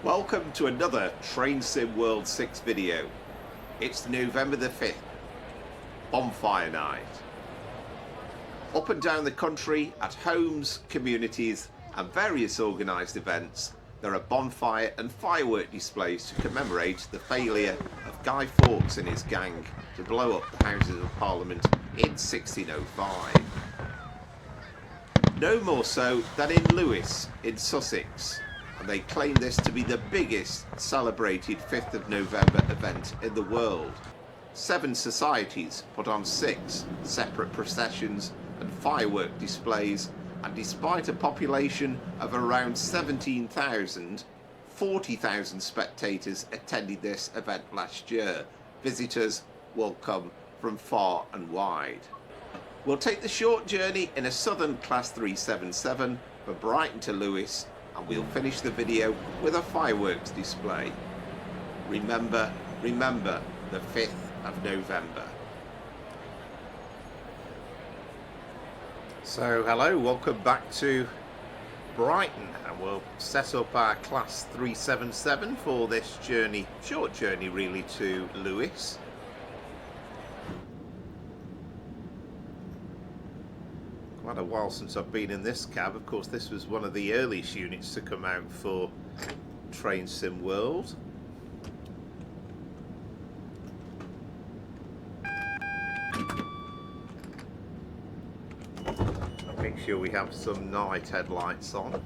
Welcome to another Train Sim World 6 video. It's November the 5th, Bonfire Night. Up and down the country, at homes, communities and various organised events, there are bonfire and firework displays to commemorate the failure of Guy Fawkes and his gang to blow up the Houses of Parliament in 1605. No more so than in Lewes, in Sussex, and they claim this to be the biggest celebrated 5th of November event in the world. 7 societies put on 6 separate processions and firework displays, and despite a population of around 17,000, 40,000 spectators attended this event last year. Visitors will come from far and wide. We'll take the short journey in a Southern Class 377 from Brighton to Lewes, and we'll finish the video with a fireworks display. Remember, the 5th of November. So hello, welcome back to Brighton, and we'll set up our Class 377 for this journey, short journey really, to Lewes. Quite a while since I've been in this cab. Of course, this was one of the earliest units to come out for Train Sim World. Make sure we have some night headlights on.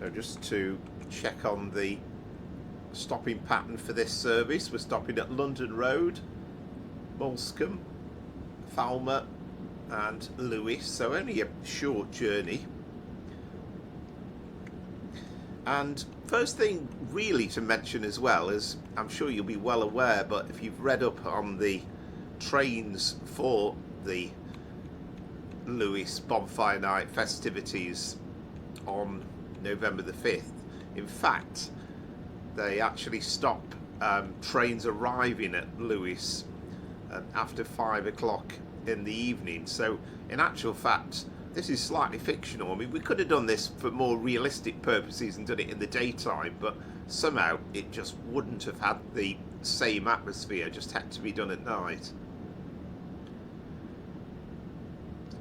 So just to check on the stopping pattern for this service, we're stopping at London Road, Mulscombe, Falmer and Lewes, so only a short journey. And first thing really to mention as well is, I'm sure you'll be well aware, but if you've read up on the trains for the Lewes Bonfire Night festivities on November the 5th, in fact they actually stop trains arriving at Lewes after 5 o'clock in the evening. So in actual fact this is slightly fictional. I mean, we could have done this for more realistic purposes and done it in the daytime, but somehow it just wouldn't have had the same atmosphere, just had to be done at night.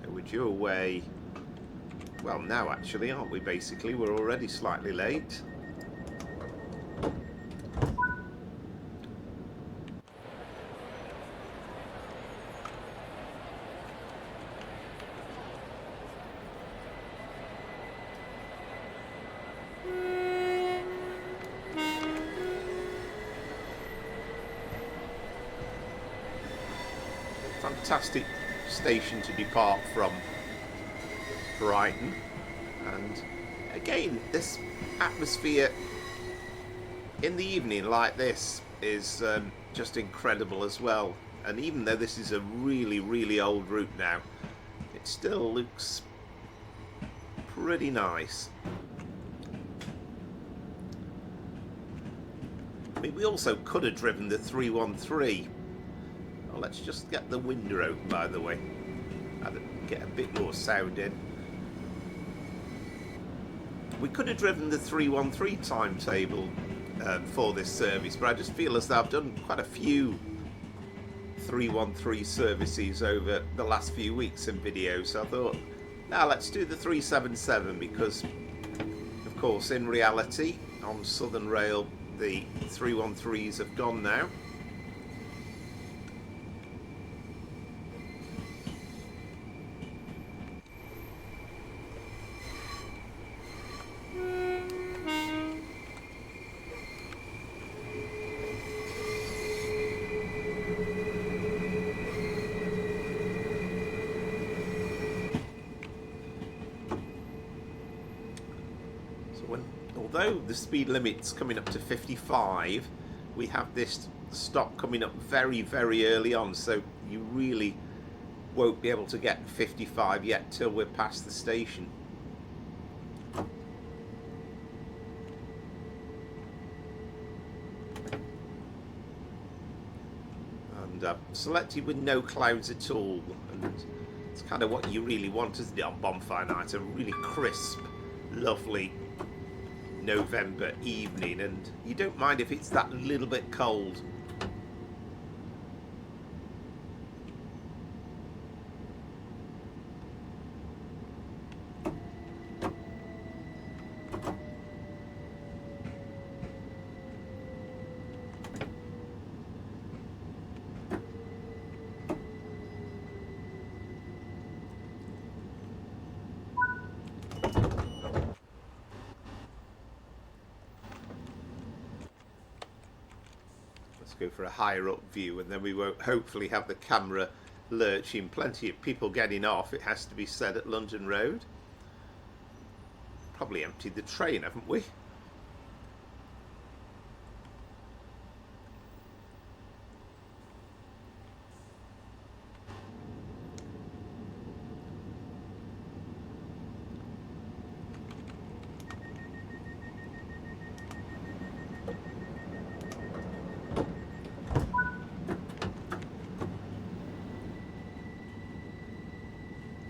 So we're due away, well now actually, aren't we? Basically we're already slightly late. Fantastic station to depart from, Brighton, and again this atmosphere in the evening like this is just incredible as well. And even though this is a really old route now, it still looks pretty nice. I mean, we also could have driven the 313. Well, let's just get the window open, by the way, and get a bit more sound in. We could have driven the 313 timetable for this service, but I just feel as though I've done quite a few 313 services over the last few weeks in videos, so I thought, now let's do the 377, because of course in reality on Southern Rail the 313s have gone now. Although the speed limit's coming up to 55, we have this stop coming up very early on, so you really won't be able to get 55 yet till we're past the station. And selected with no clouds at all, and it's kind of what you really want, isn't it, on Bonfire Night, a really crisp lovely November evening, and you don't mind if it's that little bit cold. Go for a higher up view, and then we won't hopefully have the camera lurching. Plenty of people getting off, it has to be said, at London Road. Probably emptied the train, haven't we?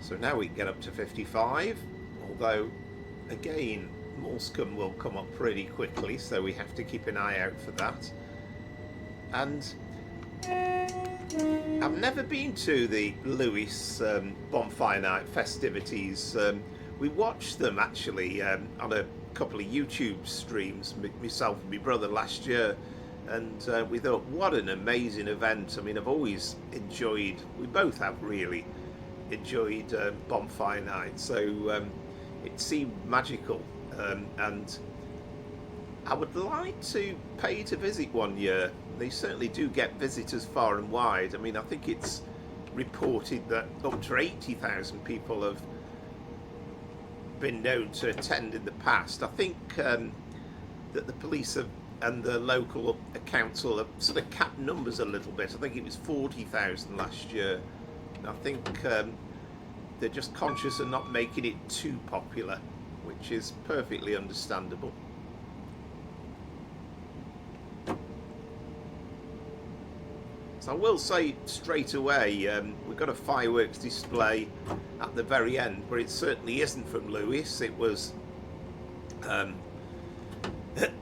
So now we can get up to 55, although again more scum will come up pretty quickly, so we have to keep an eye out for that. And I've never been to the Lewes Bonfire Night festivities. We watched them actually on a couple of YouTube streams, myself and my brother, last year, and we thought, what an amazing event. I mean, I've always enjoyed, we both have really enjoyed Bonfire Night, so it seemed magical, and I would like to pay to visit one year. They certainly do get visitors far and wide. I mean, I think it's reported that up to 80,000 people have been known to attend in the past. I think that the police have, and the local council have sort of capped numbers a little bit. I think it was 40,000 last year. I think they're just conscious of not making it too popular, which is perfectly understandable. So I will say straight away, we've got a fireworks display at the very end, but it certainly isn't from Lewes. It was,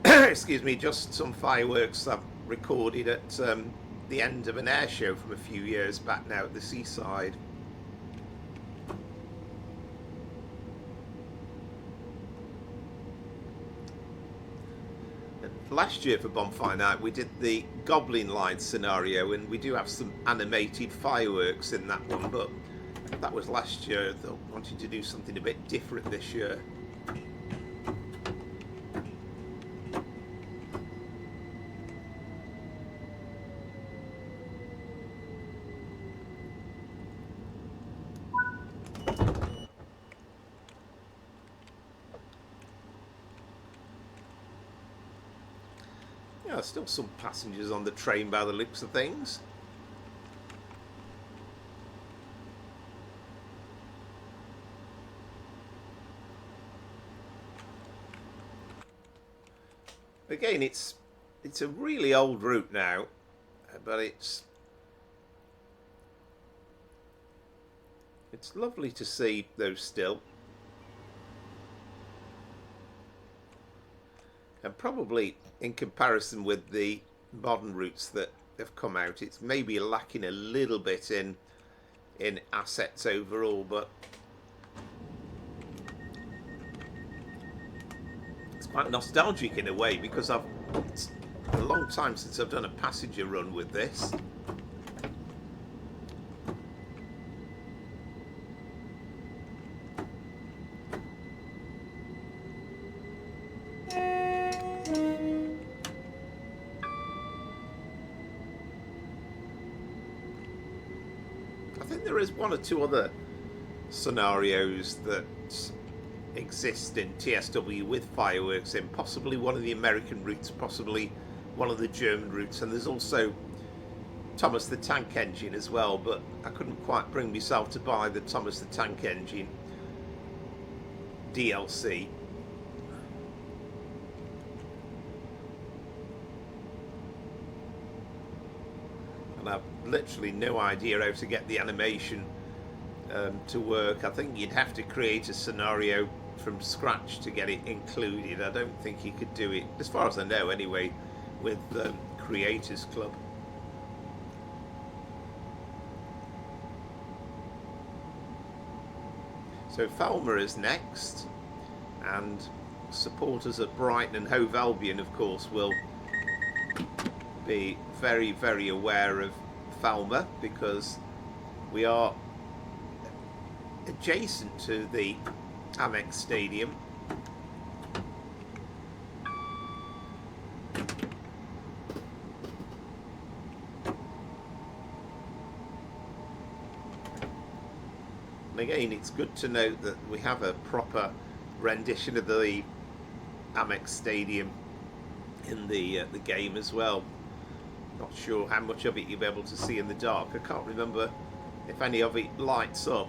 excuse me, just some fireworks I've recorded at the end of an air show from a few years back now at the seaside. And last year for Bonfire Night we did the Goblin line scenario, and we do have some animated fireworks in that one, but that was last year. They wanted to do something a bit different this year. Still some passengers on the train by the looks of things. Again, it's a really old route now, but it's lovely to see those still. And probably in comparison with the modern routes that have come out, it's maybe lacking a little bit in assets overall, but it's quite nostalgic in a way, because it's a long time since I've done a passenger run with this. There is one or two other scenarios that exist in TSW with fireworks in, possibly one of the American routes, possibly one of the German routes, and there's also Thomas the Tank Engine as well, but I couldn't quite bring myself to buy the Thomas the Tank Engine DLC. And I've literally no idea how to get the animation to work. I think you'd have to create a scenario from scratch to get it included. I don't think you could do it, as far as I know anyway, with Creators Club. So Falmer is next, and supporters at Brighton and Hove Albion, of course, will be very, very aware of Falmer, because we are adjacent to the Amex Stadium. And again, it's good to note that we have a proper rendition of the Amex Stadium in the game as well. Not sure how much of it you'll be able to see in the dark. I can't remember if any of it lights up.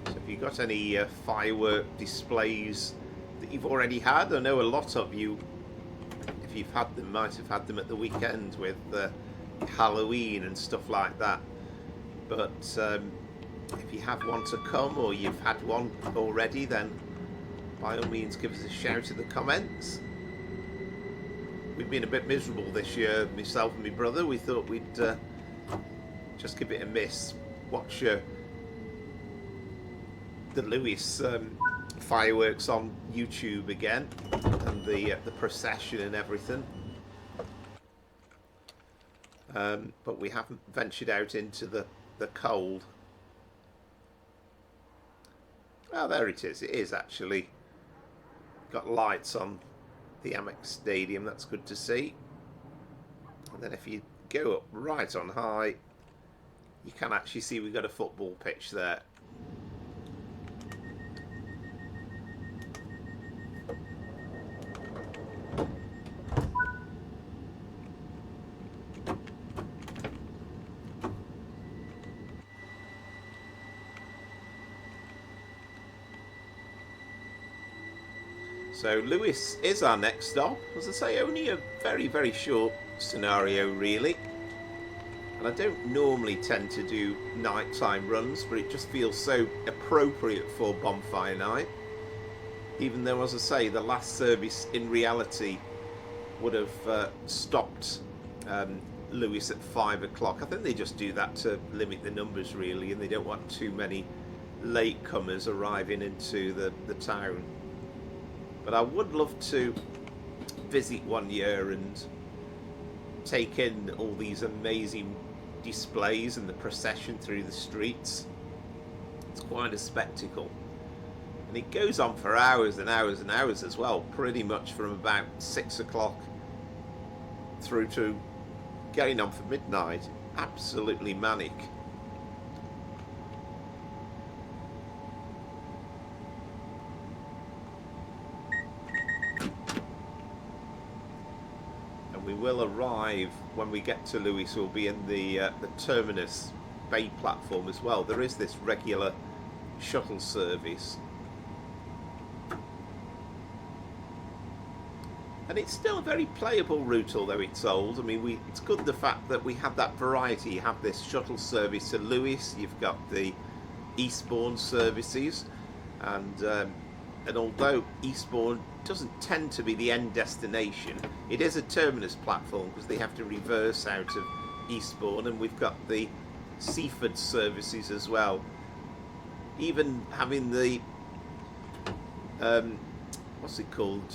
If you've got any firework displays that you've already had, I know a lot of you, if you've had them, might have had them at the weekend with Halloween and stuff like that. But if you have one to come, or you've had one already, then by all means give us a shout in the comments. We've been a bit miserable this year, myself and my brother. We thought we'd just give it a miss. Watch the Lewes fireworks on YouTube again, and the procession and everything. But we haven't ventured out into the cold. Oh, there it is. It is actually got lights on the Amex Stadium. That's good to see. And then if you go up right on high, you can actually see we've got a football pitch there. So Lewes is our next stop. As I say, only a very, very short scenario really. And I don't normally tend to do nighttime runs, but it just feels so appropriate for Bonfire Night. Even though, as I say, the last service in reality would have stopped Lewes at 5 o'clock. I think they just do that to limit the numbers really, and they don't want too many latecomers arriving into the town. But I would love to visit one year and take in all these amazing displays and the procession through the streets. It's quite a spectacle. And it goes on for hours and hours and hours as well, pretty much from about 6 o'clock through to getting on for midnight. Absolutely manic. We will arrive when we get to Lewes. We'll be in the terminus bay platform as well. There is this regular shuttle service, and it's still a very playable route, although it's old. I mean, it's good the fact that we have that variety. You have this shuttle service to Lewes. You've got the Eastbourne services, and although Eastbourne doesn't tend to be the end destination, it is a terminus platform because they have to reverse out of Eastbourne, and we've got the Seaford services as well. Even having the what's it called,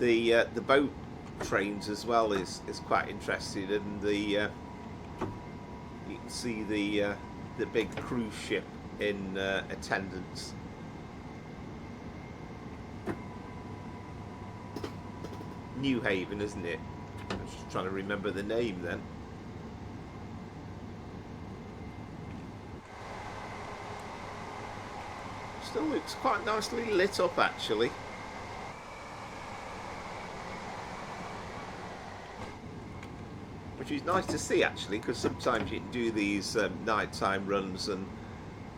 the boat trains as well is quite interesting, and you can see the big cruise ship in attendance. New Haven, isn't it? I'm just trying to remember the name then. Still looks quite nicely lit up actually. Which which is nice to see actually, because sometimes you can do these nighttime runs and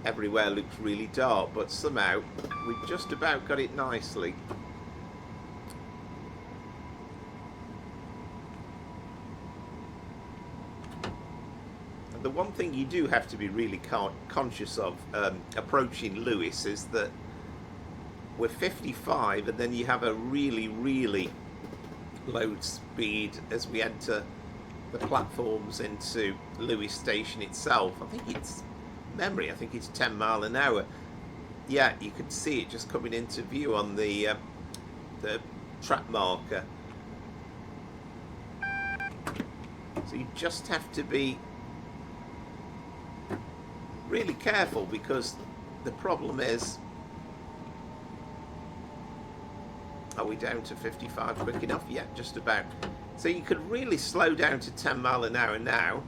everywhere looks really dark, but somehow we've just about got it nicely. And the one thing you do have to be really conscious of approaching Lewes is that we're 55 and then you have a really low speed as we enter the platforms into Lewes station itself. I think it's memory, I think it's 10 mile an hour. Yeah, you can see it just coming into view on the track marker. So you just have to be really careful, because the problem is, are we down to 55 quick enough? Yeah, just about. So you could really slow down to 10 mile an hour now.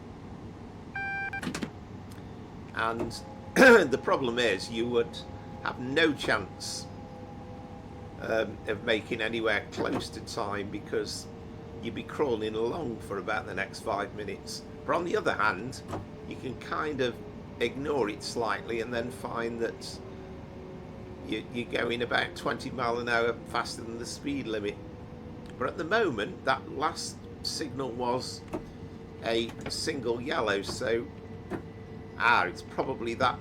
And the problem is you would have no chance of making anywhere close to time, because you'd be crawling along for about the next 5 minutes. But on the other hand, you can kind of ignore it slightly and then find that you're going about 20 mile an hour faster than the speed limit. But at the moment, that last signal was a single yellow, so it's probably that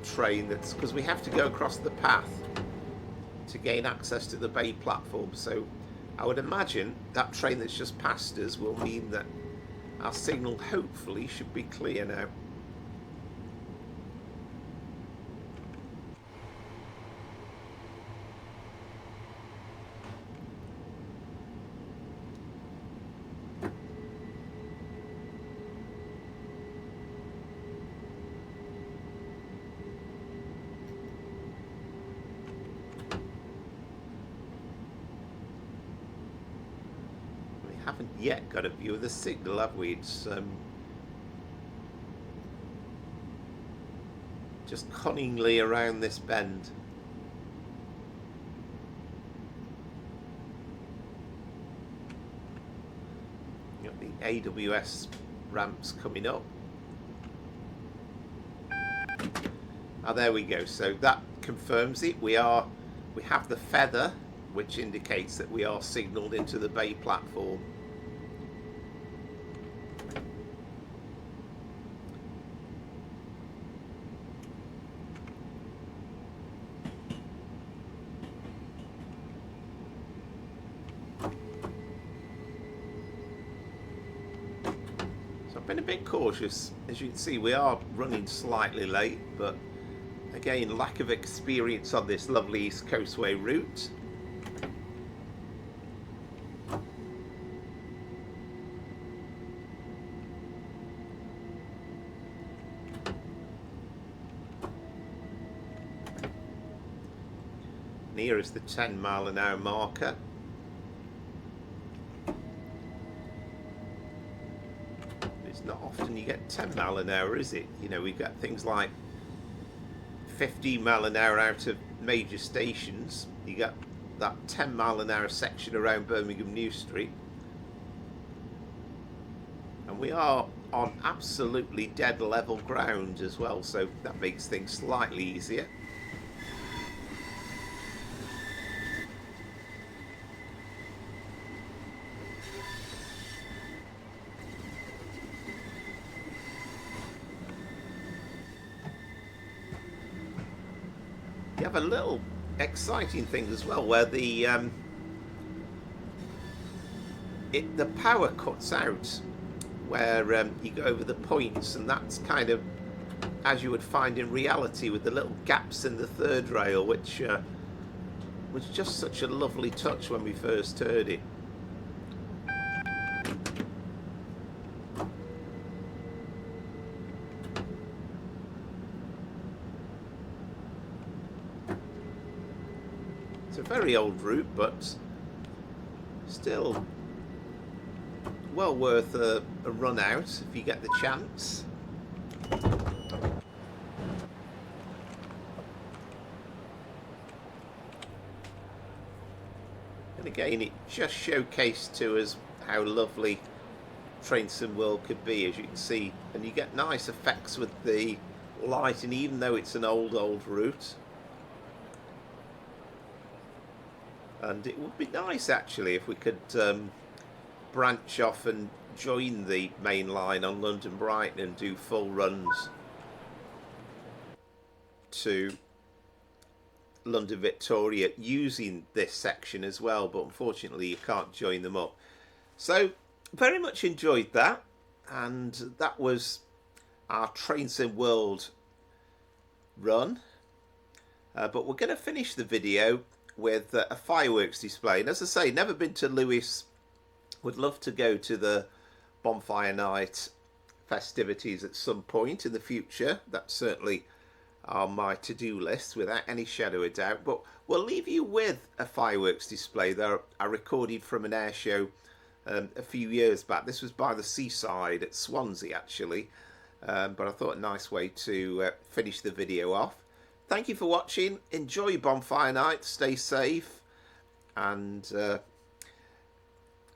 train, that's because we have to go across the path to gain access to the bay platform. So I would imagine that train that's just passed us will mean that our signal hopefully should be clear now. Haven't yet got a view of the signal, have we? It's just cunningly around this bend. You got the AWS ramps coming up. There we go. So that confirms it. We have the feather, which indicates that we are signalled into the bay platform. So I've been a bit cautious. As you can see, we are running slightly late, but again, lack of experience on this lovely East Coastway route. Here is the 10 mile an hour marker. It's not often you get 10 mile an hour, is it? You know, we've got things like 15 mile an hour out of major stations. You got that 10 mile an hour section around Birmingham New Street. And we are on absolutely dead level ground as well, so that makes things slightly easier. You have a little exciting thing as well, where the power cuts out where you go over the points, and that's kind of as you would find in reality, with the little gaps in the third rail, which was just such a lovely touch when we first heard it. It's a very old route, but still well worth a run out if you get the chance. And again, it just showcased to us how lovely Train Sim World could be, as you can see, and you get nice effects with the lighting, even though it's an old route. And it would be nice actually if we could branch off and join the main line on London Brighton and do full runs to London Victoria using this section as well, but unfortunately you can't join them up. So very much enjoyed that, and that was our Train Sim World run, but we're going to finish the video with a fireworks display. And as I say, never been to Lewes, would love to go to the Bonfire Night festivities at some point in the future. That's certainly on my to-do list without any shadow of doubt. But we'll leave you with a fireworks display that I recorded from an air show a few years back. This was by the seaside at Swansea actually, but I thought a nice way to finish the video off. Thank you for watching. Enjoy Bonfire Night, stay safe, and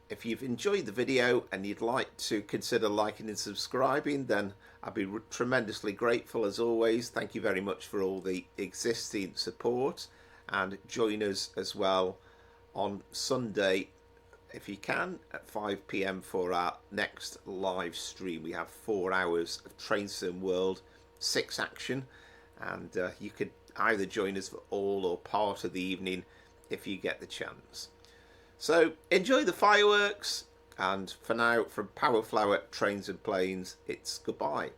if you've enjoyed the video and you'd like to consider liking and subscribing, then I'd be tremendously grateful as always. Thank you very much for all the existing support, and join us as well on Sunday if you can at 5 PM for our next live stream. We have 4 hours of Train Sim World 6 action, and you could either join us for all or part of the evening if you get the chance. So enjoy the fireworks, and for now, from Power Flower Trains and Planes, it's goodbye.